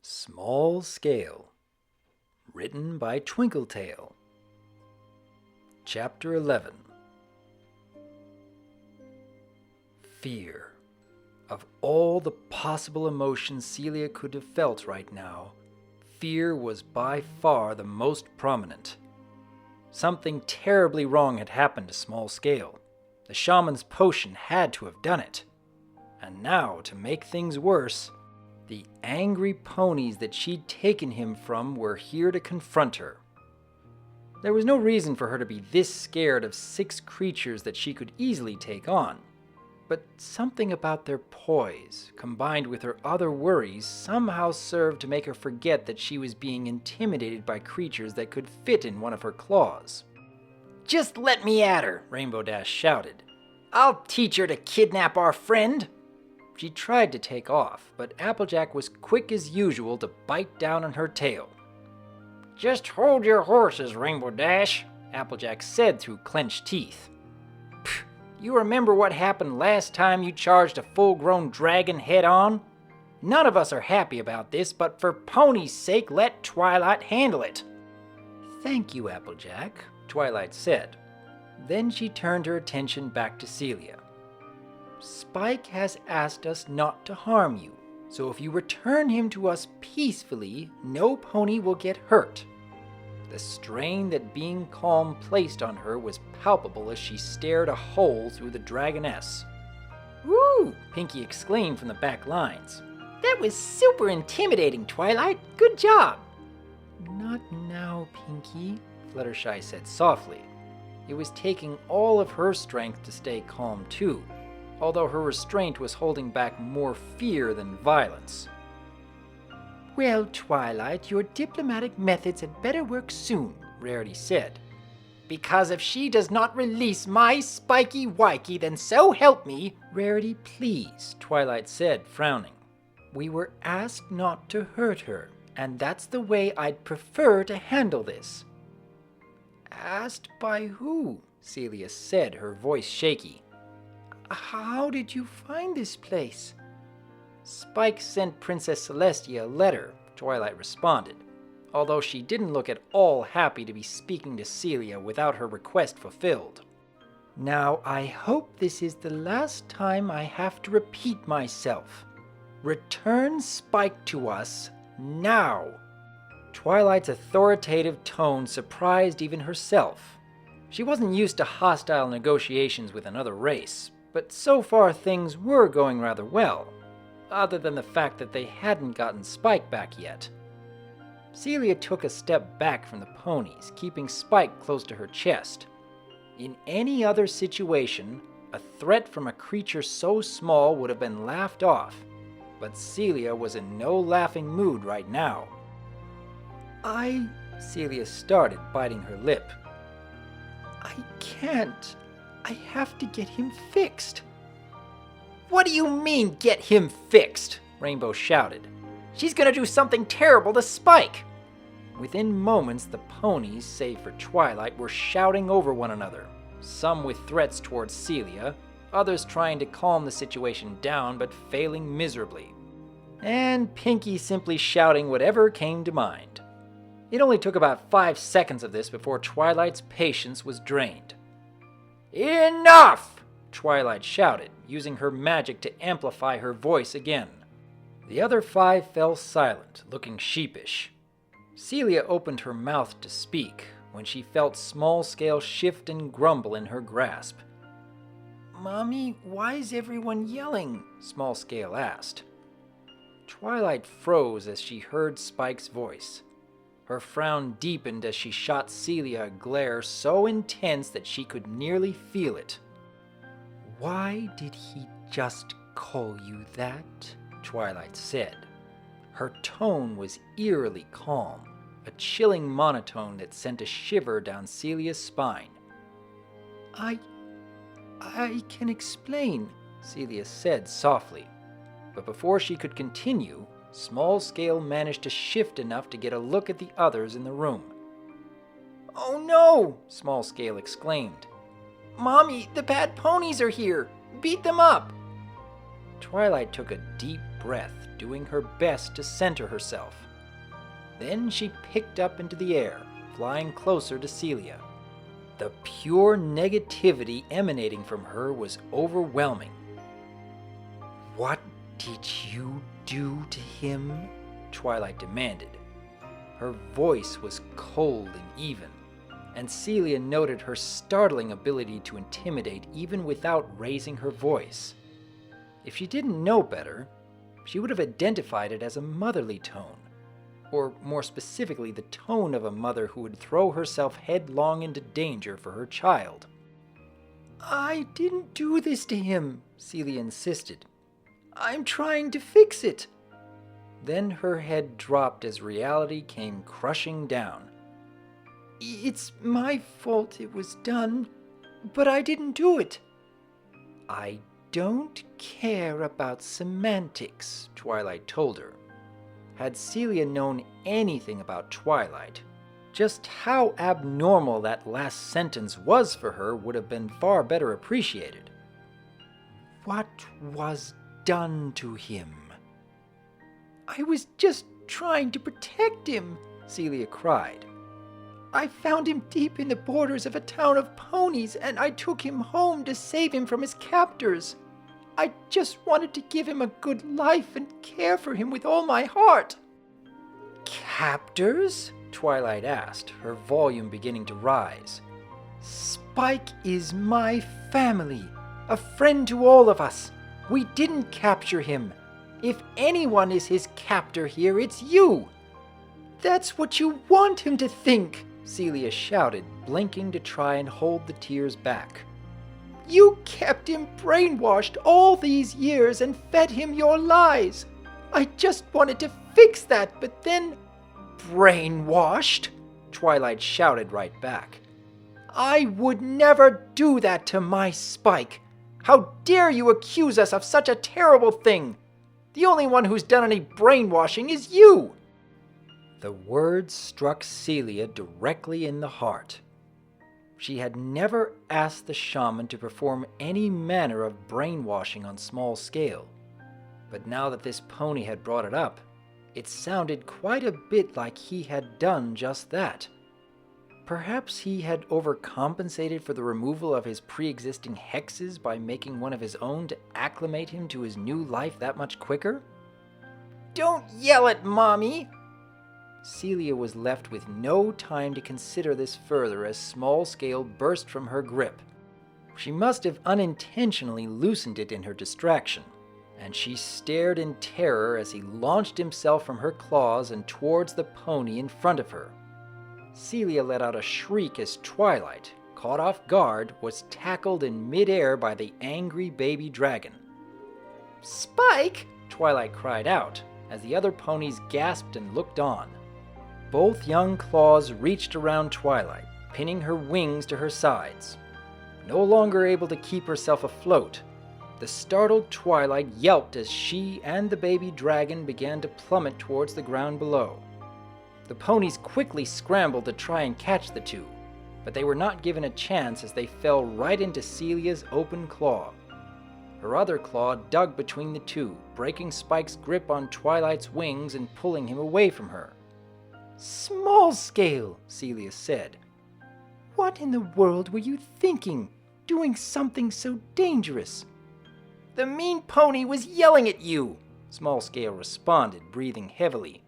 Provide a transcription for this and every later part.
Small Scale. Written by Twinkletail. Chapter 11. Fear. Of all the possible emotions Celia could have felt right now, fear was by far the most prominent. Something terribly wrong had happened to Small Scale. The shaman's potion had to have done it. And now, to make things worse, the angry ponies that she'd taken him from were here to confront her. There was no reason for her to be this scared of 6 creatures that she could easily take on. But something about their poise, combined with her other worries, somehow served to make her forget that she was being intimidated by creatures that could fit in one of her claws. "Just let me at her," Rainbow Dash shouted. "I'll teach her to kidnap our friend." She tried to take off, but Applejack was quick as usual to bite down on her tail. "Just hold your horses, Rainbow Dash," Applejack said through clenched teeth. "You remember what happened last time you charged a full-grown dragon head-on? None of us are happy about this, but for Pony's sake, let Twilight handle it." "Thank you, Applejack," Twilight said. Then she turned her attention back to Celia. "Spike has asked us not to harm you, so if you return him to us peacefully, no pony will get hurt." The strain that being calm placed on her was palpable as she stared a hole through the dragoness. "Woo!" Pinky exclaimed from the back lines. "That was super intimidating, Twilight. Good job." "Not now, Pinky," Fluttershy said softly. It was taking all of her strength to stay calm too, although her restraint was holding back more fear than violence. "Well, Twilight, your diplomatic methods had better work soon," Rarity said. "Because if she does not release my Spiky Wikey, then so help me—" "Rarity, please," Twilight said, frowning. "We were asked not to hurt her, and that's the way I'd prefer to handle this." "Asked by who?" Celia said, her voice shaky. "How did you find this place?" "Spike sent Princess Celestia a letter," Twilight responded, although she didn't look at all happy to be speaking to Celia without her request fulfilled. "Now, I hope this is the last time I have to repeat myself. Return Spike to us now." Twilight's authoritative tone surprised even herself. She wasn't used to hostile negotiations with another race, but so far things were going rather well, other than the fact that they hadn't gotten Spike back yet. Celia took a step back from the ponies, keeping Spike close to her chest. In any other situation, a threat from a creature so small would have been laughed off, but Celia was in no laughing mood right now. Celia started, biting her lip. "I can't. I have to get him fixed." "What do you mean, get him fixed?" Rainbow shouted. "She's gonna do something terrible to Spike!" Within moments, the ponies, save for Twilight, were shouting over one another, some with threats towards Celia, others trying to calm the situation down but failing miserably, and Pinky simply shouting whatever came to mind. It only took about 5 seconds of this before Twilight's patience was drained. "Enough!" Twilight shouted, using her magic to amplify her voice again. The other 5 fell silent, looking sheepish. Celia opened her mouth to speak when she felt Small Scale shift and grumble in her grasp. "Mommy, why is everyone yelling?" Small Scale asked. Twilight froze as she heard Spike's voice. Her frown deepened as she shot Celia a glare so intense that she could nearly feel it. "Why did he just call you that?" Twilight said. Her tone was eerily calm, a chilling monotone that sent a shiver down Celia's spine. I can explain," Celia said softly. But before she could continue, Small Scale managed to shift enough to get a look at the others in the room. "Oh no!" Small Scale exclaimed. "Mommy, the bad ponies are here! Beat them up!" Twilight took a deep breath, doing her best to center herself. Then she picked up into the air, flying closer to Celia. The pure negativity emanating from her was overwhelming. "What did you do to him?" Twilight demanded. Her voice was cold and even, and Celia noted her startling ability to intimidate even without raising her voice. If she didn't know better, she would have identified it as a motherly tone, or more specifically the tone of a mother who would throw herself headlong into danger for her child. "I didn't do this to him," Celia insisted. "I'm trying to fix it." Then her head dropped as reality came crushing down. "It's my fault it was done, but I didn't do it." "I don't care about semantics," Twilight told her. Had Celia known anything about Twilight, just how abnormal that last sentence was for her would have been far better appreciated. "What was done to him?" "I was just trying to protect him," Celia cried. "I found him deep in the borders of a town of ponies, and I took him home to save him from his captors. I just wanted to give him a good life and care for him with all my heart." "Captors?" Twilight asked, her volume beginning to rise. "Spike is my family, a friend to all of us. We didn't capture him. If anyone is his captor here, it's you." "That's what you want him to think," Celia shouted, blinking to try and hold the tears back. "You kept him brainwashed all these years and fed him your lies. I just wanted to fix that, but then—" "Brainwashed?" Twilight shouted right back. "I would never do that to my Spike. How dare you accuse us of such a terrible thing? The only one who's done any brainwashing is you." The words struck Celia directly in the heart. She had never asked the shaman to perform any manner of brainwashing on small scale. But now that this pony had brought it up, it sounded quite a bit like he had done just that. Perhaps he had overcompensated for the removal of his pre-existing hexes by making one of his own to acclimate him to his new life that much quicker? "Don't yell at Mommy!" Celia was left with no time to consider this further as Small Scale burst from her grip. She must have unintentionally loosened it in her distraction, and she stared in terror as he launched himself from her claws and towards the pony in front of her. Celia let out a shriek as Twilight, caught off guard, was tackled in midair by the angry baby dragon. "Spike!" Twilight cried out, as the other ponies gasped and looked on. Both young claws reached around Twilight, pinning her wings to her sides. No longer able to keep herself afloat, the startled Twilight yelped as she and the baby dragon began to plummet towards the ground below. The ponies quickly scrambled to try and catch the two, but they were not given a chance as they fell right into Celia's open claw. Her other claw dug between the two, breaking Spike's grip on Twilight's wings and pulling him away from her. "Small Scale," Celia said. "What in the world were you thinking, doing something so dangerous?" "The mean pony was yelling at you," Small Scale responded, breathing heavily.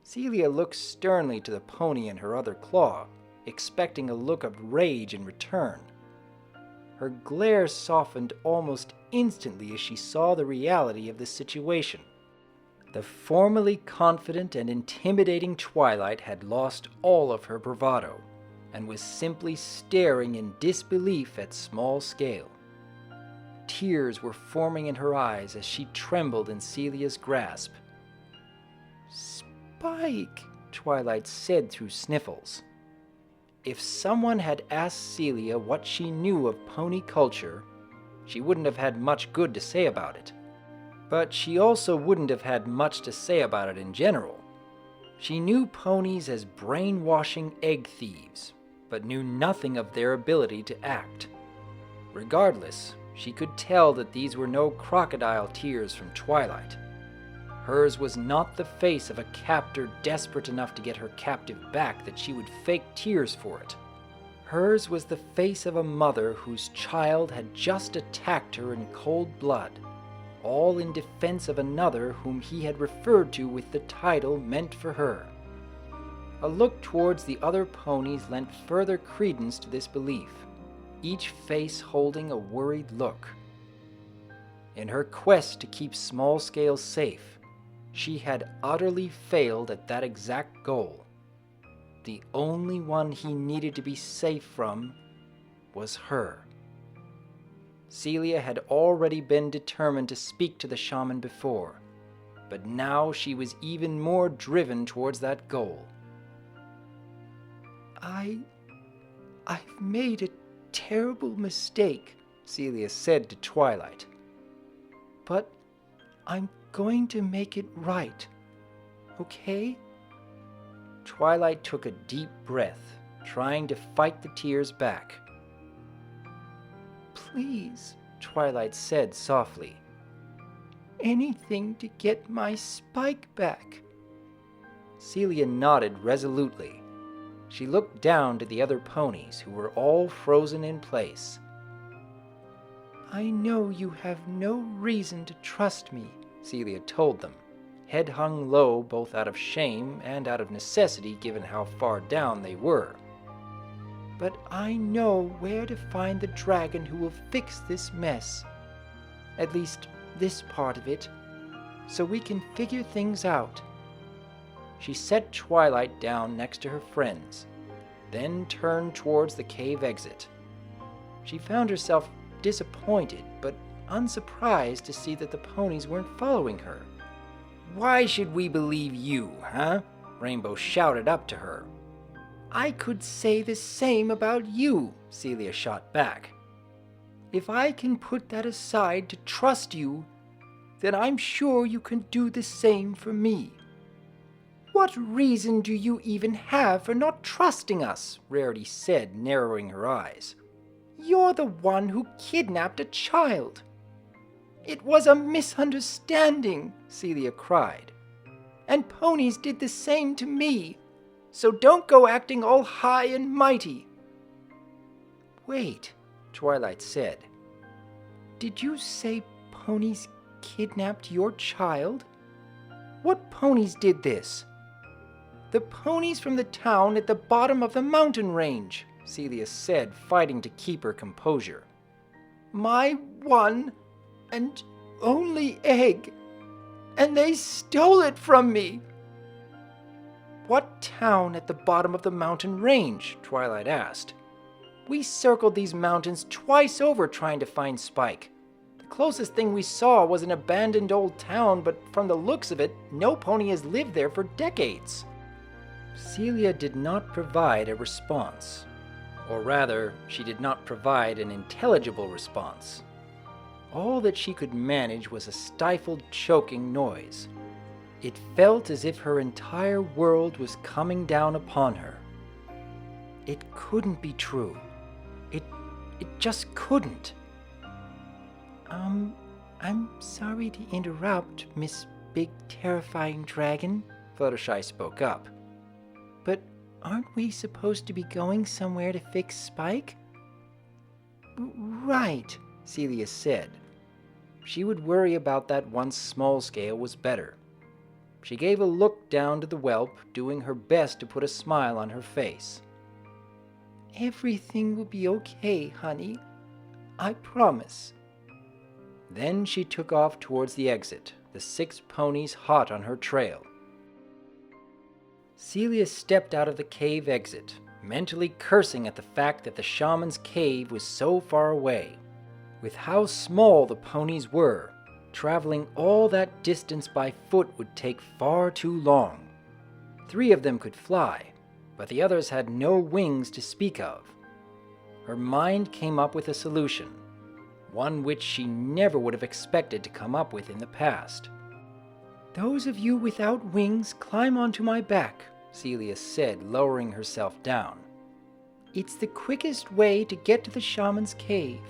Celia looked sternly to the pony in her other claw, expecting a look of rage in return. Her glare softened almost instantly as she saw the reality of the situation. The formerly confident and intimidating Twilight had lost all of her bravado, and was simply staring in disbelief at Small Scale. Tears were forming in her eyes as she trembled in Celia's grasp. "Spike," Twilight said through sniffles. If someone had asked Celia what she knew of pony culture, she wouldn't have had much good to say about it. But she also wouldn't have had much to say about it in general. She knew ponies as brainwashing egg thieves, but knew nothing of their ability to act. Regardless, She could tell that these were no crocodile tears from Twilight. Hers was not the face of a captor desperate enough to get her captive back that she would fake tears for it. Hers was the face of a mother whose child had just attacked her in cold blood, all in defense of another whom he had referred to with the title meant for her. A look towards the other ponies lent further credence to this belief, each face holding a worried look. In her quest to keep Small Scale safe, she had utterly failed at that exact goal. The only one he needed to be safe from was her. Celia had already been determined to speak to the shaman before, but now she was even more driven towards that goal. I've made a terrible mistake, Celia said to Twilight. But I'm going to make it right, okay? Twilight took a deep breath, trying to fight the tears back. Please, Twilight said softly. Anything to get my Spike back. Celia nodded resolutely. She looked down to the other ponies, who were all frozen in place. I know you have no reason to trust me, Celia told them, head hung low both out of shame and out of necessity given how far down they were. But I know where to find the dragon who will fix this mess. At least this part of it, so we can figure things out. She set Twilight down next to her friends, then turned towards the cave exit. She found herself disappointed, but unsurprised to see that the ponies weren't following her. Why should we believe you, huh? Rainbow shouted up to her. I could say the same about you, Celia shot back. If I can put that aside to trust you, then I'm sure you can do the same for me. What reason do you even have for not trusting us? Rarity said, narrowing her eyes. You're the one who kidnapped a child. It was a misunderstanding, Celia cried. And ponies did the same to me, so don't go acting all high and mighty. Wait, Twilight said. Did you say ponies kidnapped your child? What ponies did this? The ponies from the town at the bottom of the mountain range, Celia said, fighting to keep her composure. My one and only egg, and they stole it from me. What town at the bottom of the mountain range? Twilight asked. We circled these mountains twice over trying to find Spike. The closest thing we saw was an abandoned old town, but from the looks of it, no pony has lived there for decades. Celia did not provide a response. Or rather, she did not provide an intelligible response. All that she could manage was a stifled, choking noise. It felt as if her entire world was coming down upon her. It couldn't be true. It just couldn't. I'm sorry to interrupt, Miss Big Terrifying Dragon, Fluttershy spoke up. But aren't we supposed to be going somewhere to fix Spike? Right, Celia said. She would worry about that once Small Scale was better. She gave a look down to the whelp, doing her best to put a smile on her face. Everything will be okay, honey. I promise. Then she took off towards the exit, the 6 ponies hot on her trail. Celia stepped out of the cave exit, mentally cursing at the fact that the shaman's cave was so far away. With how small the ponies were, traveling all that distance by foot would take far too long. 3 of them could fly, but the others had no wings to speak of. Her mind came up with a solution, one which she never would have expected to come up with in the past. Those of you without wings climb onto my back, Celia said, lowering herself down. It's the quickest way to get to the shaman's cave.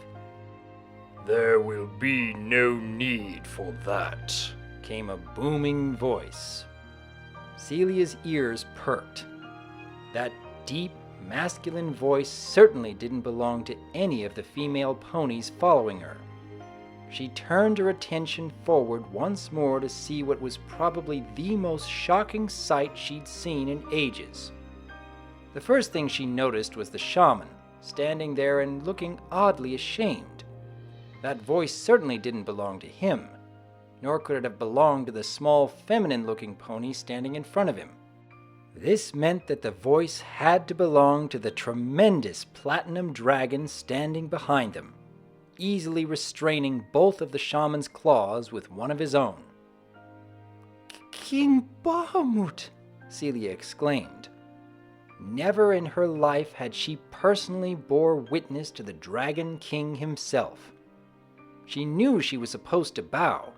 "There will be no need for that," came a booming voice. Celia's ears perked. That deep, masculine voice certainly didn't belong to any of the female ponies following her. She turned her attention forward once more to see what was probably the most shocking sight she'd seen in ages. The first thing she noticed was the shaman, standing there and looking oddly ashamed. That voice certainly didn't belong to him, nor could it have belonged to the small, feminine-looking pony standing in front of him. This meant that the voice had to belong to the tremendous platinum dragon standing behind them, easily restraining both of the shaman's claws with one of his own. "King Bahamut!" Celia exclaimed. Never in her life had she personally bore witness to the Dragon King himself. She knew she was supposed to bow,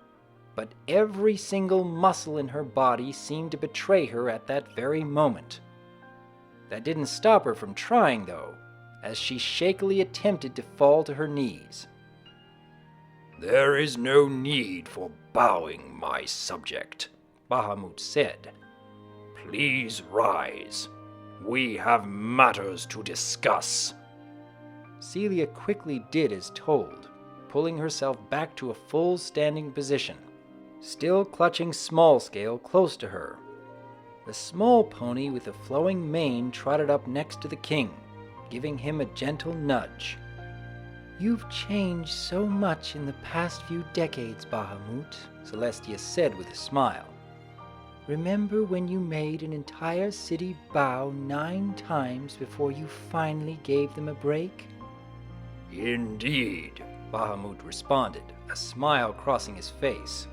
but every single muscle in her body seemed to betray her at that very moment. That didn't stop her from trying, though, as she shakily attempted to fall to her knees. "There is no need for bowing, my subject," Bahamut said. "Please rise. We have matters to discuss." Celia quickly did as told, pulling herself back to a full standing position, still clutching Smallscale close to her. The small pony with the flowing mane trotted up next to the king, giving him a gentle nudge. "You've changed so much in the past few decades, Bahamut," Celestia said with a smile. "Remember when you made an entire city bow 9 times before you finally gave them a break?" "Indeed," Bahamut responded, a smile crossing his face.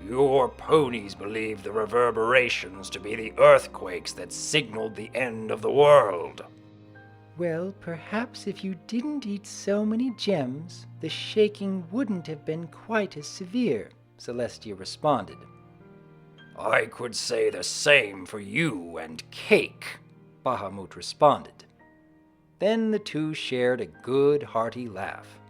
"Your ponies believe the reverberations to be the earthquakes that signaled the end of the world." "Well, perhaps if you didn't eat so many gems, the shaking wouldn't have been quite as severe," Celestia responded. "I could say the same for you and cake," Bahamut responded. Then the two shared a good, hearty laugh.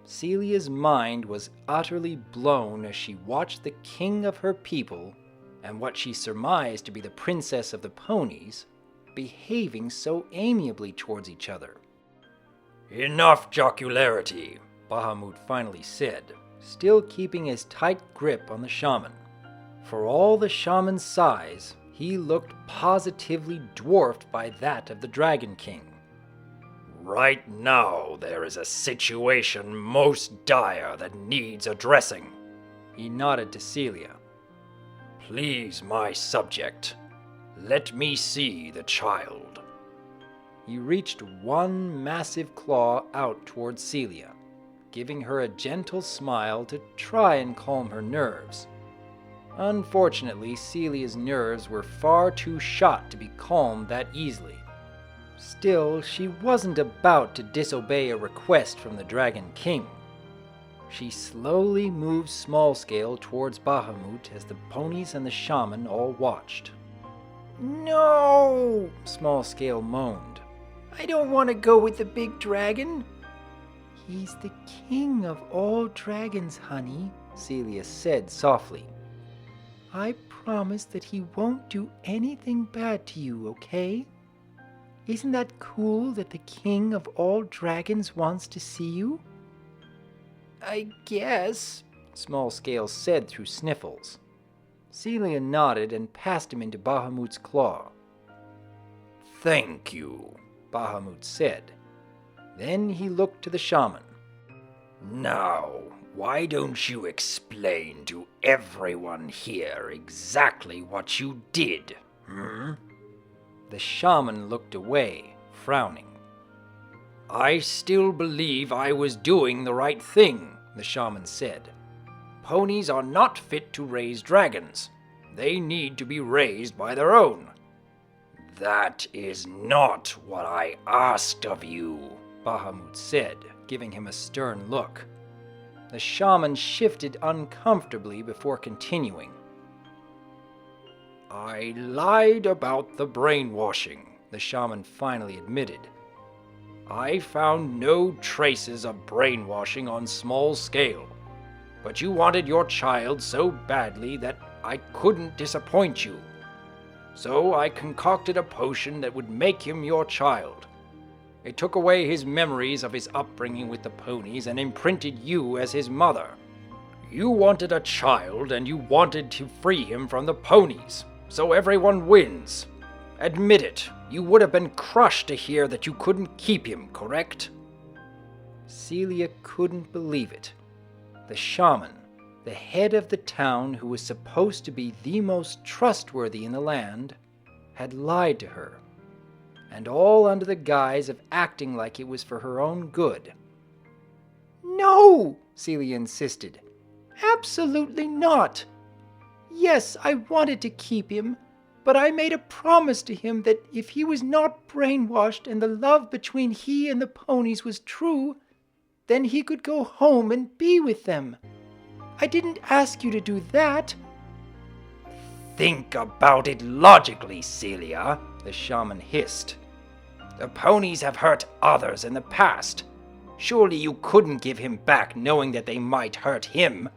Celia's mind was utterly blown as she watched the king of her people, and what she surmised to be the princess of the ponies, behaving so amiably towards each other. "Enough jocularity," Bahamut finally said, still keeping his tight grip on the shaman. For all the shaman's size, he looked positively dwarfed by that of the Dragon King. "Right now, there is a situation most dire that needs addressing." He nodded to Celia. "Please, my subject, let me see the child." He reached one massive claw out towards Celia, giving her a gentle smile to try and calm her nerves. Unfortunately, Celia's nerves were far too shot to be calmed that easily. Still, she wasn't about to disobey a request from the Dragon King. She slowly moved Smallscale towards Bahamut as the ponies and the shaman all watched. "No!" Smallscale moaned. "I don't want to go with the big dragon." "He's the king of all dragons, honey," Celia said softly. "I promise that he won't do anything bad to you, okay? Isn't that cool that the king of all dragons wants to see you?" "I guess," Smallscale said through sniffles. Celia nodded and passed him into Bahamut's claw. "Thank you," Bahamut said. Then he looked to the shaman. "Now, why don't you explain to everyone here exactly what you did, The shaman looked away, frowning. "I still believe I was doing the right thing," the shaman said. "Ponies are not fit to raise dragons. They need to be raised by their own." "That is not what I asked of you," Bahamut said, giving him a stern look. The shaman shifted uncomfortably before continuing. "I lied about the brainwashing," the shaman finally admitted. I found no traces of brainwashing on small scale, but you wanted your child so badly that I couldn't disappoint you. So I concocted a potion that would make him your child. It took away his memories of his upbringing with the ponies and imprinted you as his mother. You wanted a child and you wanted to free him from the ponies, so everyone wins. Admit it, you would have been crushed to hear that you couldn't keep him, correct? Celia couldn't believe it. The shaman, the head of the town who was supposed to be the most trustworthy in the land, had lied to her, and all under the guise of acting like it was for her own good. "No!" Celia insisted. "Absolutely not! Yes, I wanted to keep him, but I made a promise to him that if he was not brainwashed and the love between he and the ponies was true, then he could go home and be with them. I didn't ask you to do that." "Think about it logically, Celia," the shaman hissed. "The ponies have hurt others in the past. Surely you couldn't give him back knowing that they might hurt him."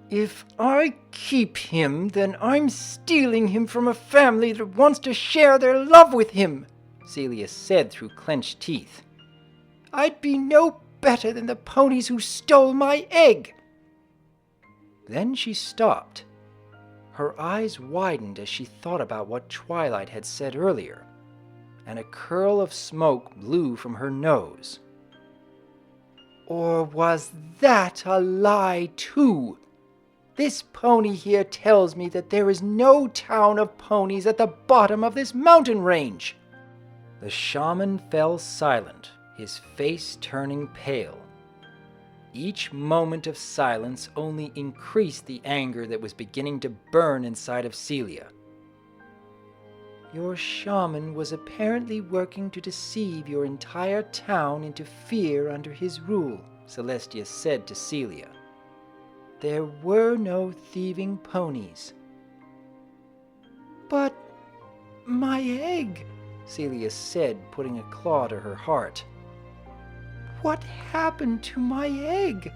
"If I keep him, then I'm stealing him from a family that wants to share their love with him," Celia said through clenched teeth. "I'd be no better than the ponies who stole my egg." Then she stopped. Her eyes widened as she thought about what Twilight had said earlier, and a curl of smoke blew from her nose. Or was that a lie too? This pony here tells me that there is no town of ponies at the bottom of this mountain range. The shaman fell silent, his face turning pale. Each moment of silence only increased the anger that was beginning to burn inside of Celia. "Your shaman was apparently working to deceive your entire town into fear under his rule," Celestia said to Celia. "There were no thieving ponies." "But my egg," Celia said, putting a claw to her heart. "What happened to my egg?"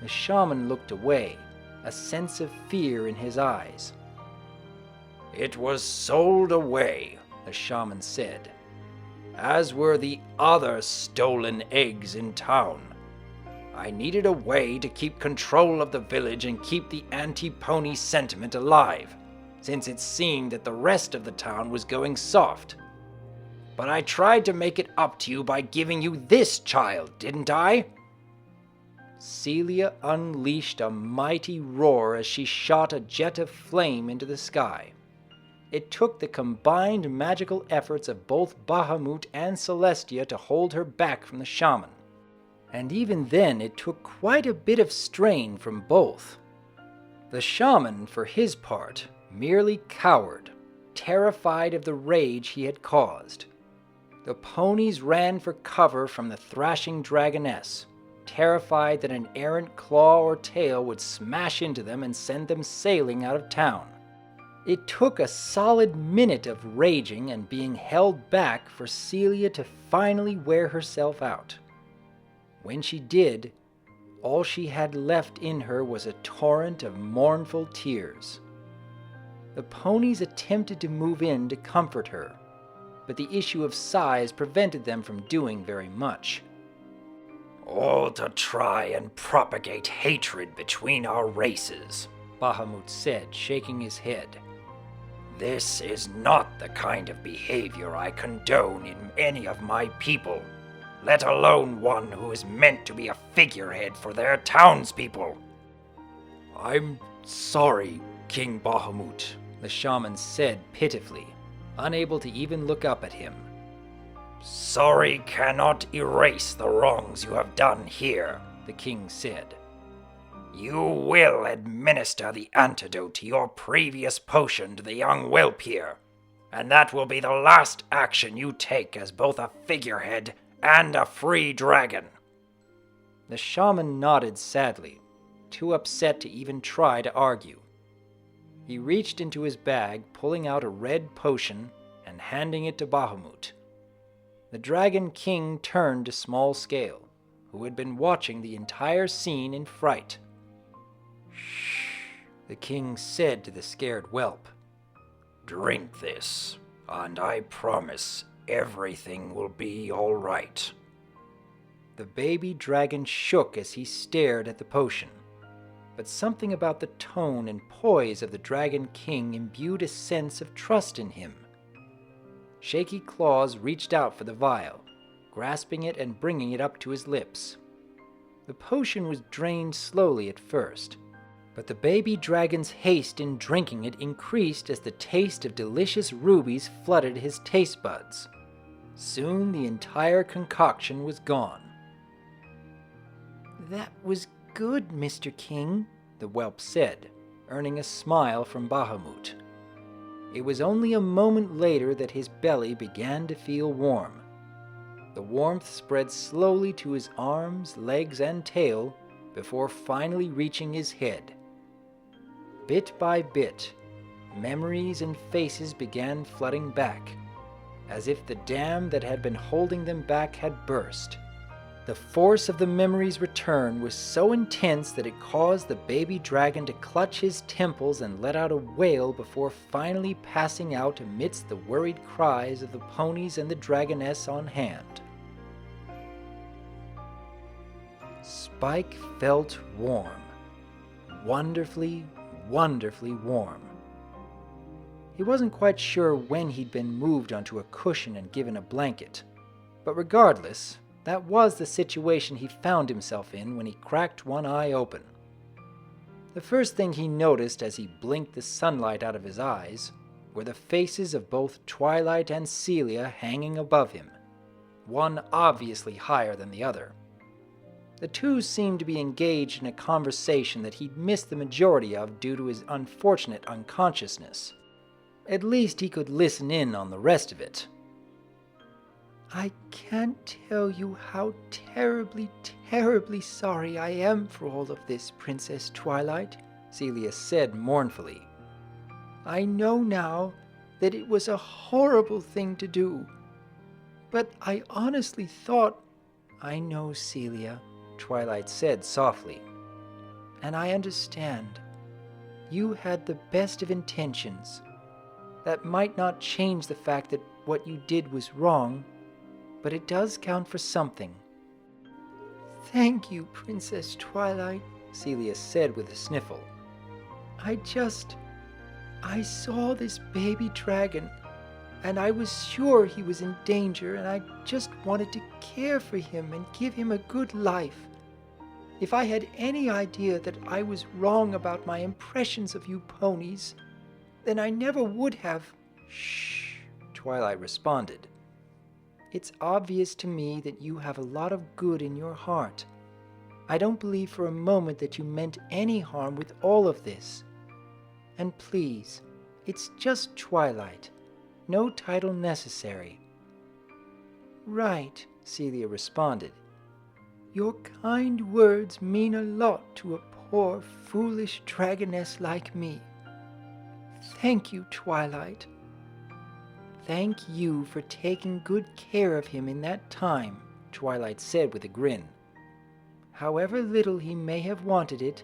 The shaman looked away, a sense of fear in his eyes. "It was sold away," the shaman said, "as were the other stolen eggs in town. I needed a way to keep control of the village and keep the anti-pony sentiment alive, since it seemed that the rest of the town was going soft. But I tried to make it up to you by giving you this child, didn't I?" Celia unleashed a mighty roar as she shot a jet of flame into the sky. It took the combined magical efforts of both Bahamut and Celestia to hold her back from the shaman. And even then it took quite a bit of strain from both. The shaman, for his part, merely cowered, terrified of the rage he had caused. The ponies ran for cover from the thrashing dragoness, terrified that an errant claw or tail would smash into them and send them sailing out of town. It took a solid minute of raging and being held back for Celia to finally wear herself out. When she did, all she had left in her was a torrent of mournful tears. The ponies attempted to move in to comfort her, but the issue of size prevented them from doing very much. "All to try and propagate hatred between our races," Bahamut said, shaking his head. "This is not the kind of behavior I condone in any of my people, let alone one who is meant to be a figurehead for their townspeople." "I'm sorry, King Bahamut," the shaman said pitifully, unable to even look up at him. "Sorry cannot erase the wrongs you have done here," the king said. "You will administer the antidote to your previous potion to the young whelp here, and that will be the last action you take as both a figurehead and a free dragon." The shaman nodded sadly, too upset to even try to argue. He reached into his bag, pulling out a red potion and handing it to Bahamut. The Dragon King turned to Small Scale, who had been watching the entire scene in fright. "Shh," the king said to the scared whelp. "Drink this, and I promise everything will be all right." The baby dragon shook as he stared at the potion, but something about the tone and poise of the Dragon King imbued a sense of trust in him. Shaky Claws reached out for the vial, grasping it and bringing it up to his lips. The potion was drained slowly at first, but the baby dragon's haste in drinking it increased as the taste of delicious rubies flooded his taste buds. Soon the entire concoction was gone. "That was good, Mr. King," the whelp said, earning a smile from Bahamut. It was only a moment later that his belly began to feel warm. The warmth spread slowly to his arms, legs, and tail before finally reaching his head. Bit by bit, memories and faces began flooding back, as if the dam that had been holding them back had burst. The force of the memories' return was so intense that it caused the baby dragon to clutch his temples and let out a wail before finally passing out amidst the worried cries of the ponies and the dragoness on hand. Spike felt warm. Wonderfully, wonderfully warm. He wasn't quite sure when he'd been moved onto a cushion and given a blanket, but regardless, that was the situation he found himself in when he cracked one eye open. The first thing he noticed as he blinked the sunlight out of his eyes were the faces of both Twilight and Celia hanging above him, one obviously higher than the other. The two seemed to be engaged in a conversation that he'd missed the majority of due to his unfortunate unconsciousness. At least he could listen in on the rest of it. "I can't tell you how terribly, terribly sorry I am for all of this, Princess Twilight," Celia said mournfully. "I know now that it was a horrible thing to do, but I honestly thought—" "I know, Celia," Twilight said softly, "and I understand. You had the best of intentions. That might not change the fact that what you did was wrong, but it does count for something." "Thank you, Princess Twilight," Celia said with a sniffle. I saw this baby dragon, and I was sure he was in danger, and I just wanted to care for him and give him a good life. If I had any idea that I was wrong about my impressions of you ponies, then I never would have—" "Shh," Twilight responded. "It's obvious to me that you have a lot of good in your heart. I don't believe for a moment that you meant any harm with all of this. And please, it's just Twilight. No title necessary." "Right," Celia responded. "Your kind words mean a lot to a poor, foolish dragoness like me. Thank you, Twilight." "Thank you for taking good care of him in that time," Twilight said with a grin. "However little he may have wanted it,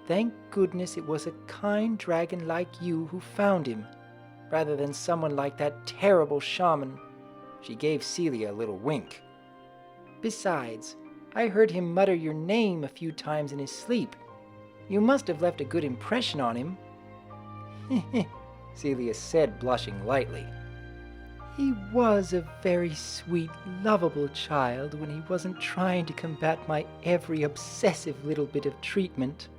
thank goodness it was a kind dragon like you who found him, rather than someone like that terrible shaman." She gave Celia a little wink. "Besides, I heard him mutter your name a few times in his sleep. You must have left a good impression on him." Celia said, blushing lightly. "He was a very sweet, lovable child when he wasn't trying to combat my every obsessive little bit of treatment."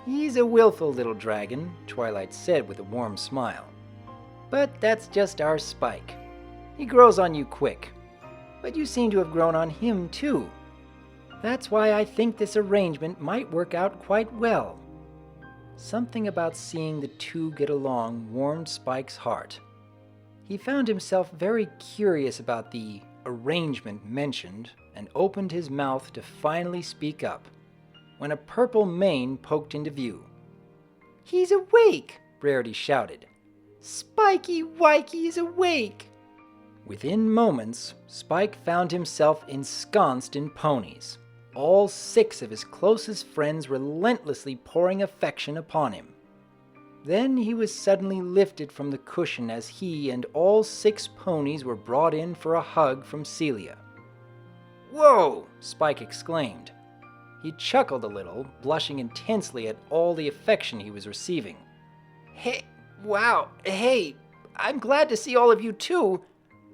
"He's a willful little dragon," Twilight said with a warm smile. "But that's just our Spike. He grows on you quick. But you seem to have grown on him too. That's why I think this arrangement might work out quite well." Something about seeing the two get along warmed Spike's heart. He found himself very curious about the arrangement mentioned and opened his mouth to finally speak up, when a purple mane poked into view. "He's awake!" Rarity shouted. "Spiky Wikey is awake!" Within moments, Spike found himself ensconced in ponies, all 6 of his closest friends relentlessly pouring affection upon him. Then he was suddenly lifted from the cushion as he and all 6 ponies were brought in for a hug from Celia. "Whoa!" Spike exclaimed. He chuckled a little, blushing intensely at all the affection he was receiving. "Hey, wow, hey, I'm glad to see all of you too.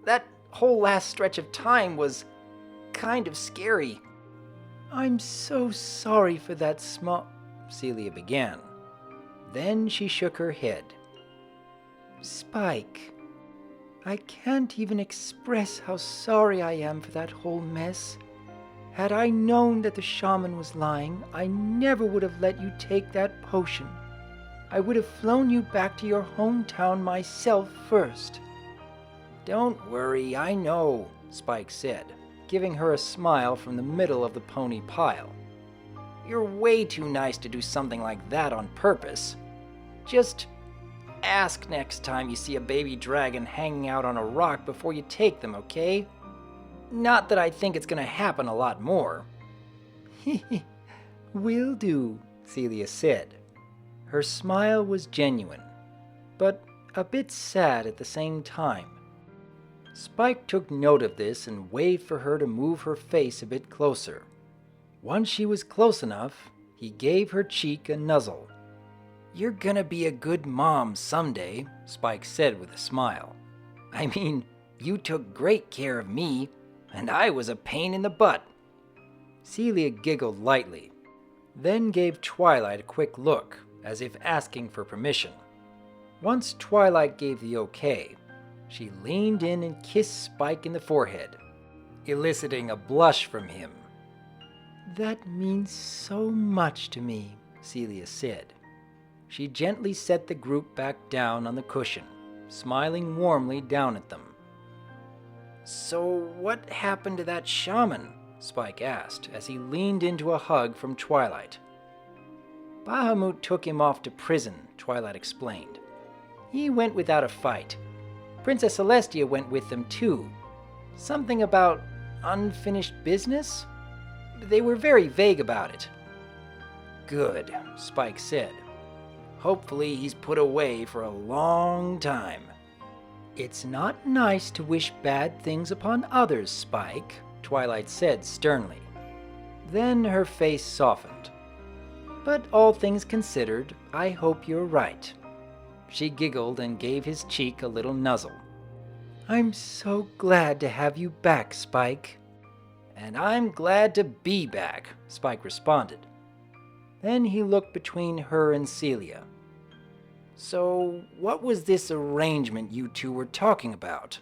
That whole last stretch of time was kind of scary." "I'm so sorry for that Celia began. Then she shook her head. "Spike, I can't even express how sorry I am for that whole mess. Had I known that the shaman was lying, I never would have let you take that potion. I would have flown you back to your hometown myself first." "Don't worry, I know," Spike said, giving her a smile from the middle of the pony pile. "You're way too nice to do something like that on purpose. Just ask next time you see a baby dragon hanging out on a rock before you take them, okay? Not that I think it's gonna happen a lot more." "Will do," Celia said. Her smile was genuine, but a bit sad at the same time. Spike took note of this and waved for her to move her face a bit closer. Once she was close enough, he gave her cheek a nuzzle. "You're gonna be a good mom someday," Spike said with a smile. "I mean, you took great care of me, and I was a pain in the butt." Celia giggled lightly, then gave Twilight a quick look, as if asking for permission. Once Twilight gave the okay, she leaned in and kissed Spike in the forehead, eliciting a blush from him. "That means so much to me," Celia said. She gently set the group back down on the cushion, smiling warmly down at them. "So what happened to that shaman?" Spike asked as he leaned into a hug from Twilight. "Bahamut took him off to prison," Twilight explained. "He went without a fight. Princess Celestia went with them too. Something about unfinished business? They were very vague about it." "Good," Spike said. "Hopefully he's put away for a long time." "It's not nice to wish bad things upon others, Spike," Twilight said sternly. Then her face softened. "But all things considered, I hope you're right." She giggled and gave his cheek a little nuzzle. "I'm so glad to have you back, Spike." "And I'm glad to be back," Spike responded. Then he looked between her and Celia. "So what was this arrangement you two were talking about?"